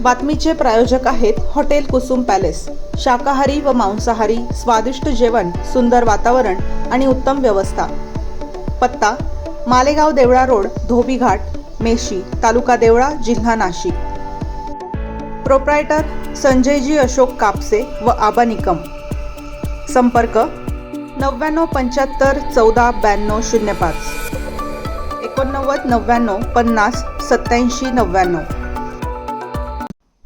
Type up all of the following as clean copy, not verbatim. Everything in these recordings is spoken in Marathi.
बातमीचे प्रायोजक आहेत हॉटेल कुसुम पॅलेस। शाकाहारी व मांसाहारी स्वादिष्ट जेवण, सुंदर वातावरण आणि उत्तम व्यवस्था। पत्ता मालेगाव देवळा रोड, धोबी घाट, मेशी, तालुका देवळा, जिल्हा नाशिक। प्रोप्रायटर संजयजी अशोक कापसे व आबा निकम। संपर्क 9975 14 92 05 89 99 50 87 99।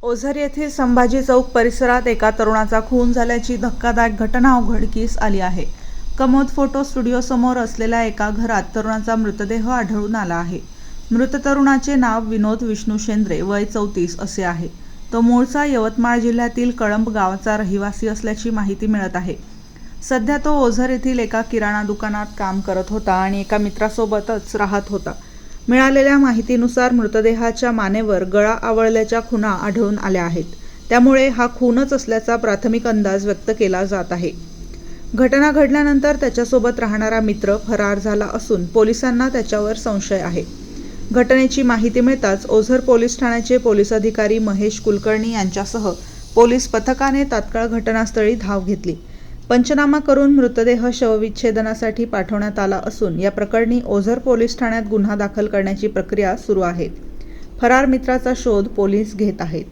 ओझर येथील संभाजी चौक परिसरात एका तरुणाचा खून झाल्याची धक्कादायक घटना उघडकीस आली आहे। कमोद फोटो स्टुडिओ समोर असलेल्या एका घरात तरुणाचा मृतदेह आढळून आला आहे। मृत तरुणाचे नाव विनोद विष्णू शेंद्रे, वय 34 असे आहे। तो मूळचा यवतमाळ जिल्ह्यातील कळंब गावाचा रहिवासी असल्याची माहिती मिळत आहे। सध्या तो ओझर येथील एका किराणा दुकानात काम करत होता आणि एका मित्रासोबतच राहत होता। मिळालेल्या माहितीनुसार मृतदेहाच्या मानेवर गळा आवळल्याच्या खुणा आढळून आल्या आहेत। त्यामुळे हा खूनच असल्याचा प्राथमिक अंदाज व्यक्त केला जात आहे। घटना घडल्यानंतर त्याच्यासोबत राहणारा मित्र फरार झाला असून पोलिसांना त्याच्यावर संशय आहे। घटनेची माहिती मिळताच ओझर पोलीस ठाण्याचे पोलीस अधिकारी महेश कुलकर्णी यांच्यासह पोलीस पथकाने तात्काळ घटनास्थळी धाव घेतली। पंचनामा करून मृतदेह शवविच्छेदनासाठी पाठवण्यात आला असून या प्रकरणी ओझर पोलीस ठाण्यात गुन्हा दाखल करण्याची प्रक्रिया सुरू आहे। फरार मित्राचा शोध पोलीस घेत आहेत।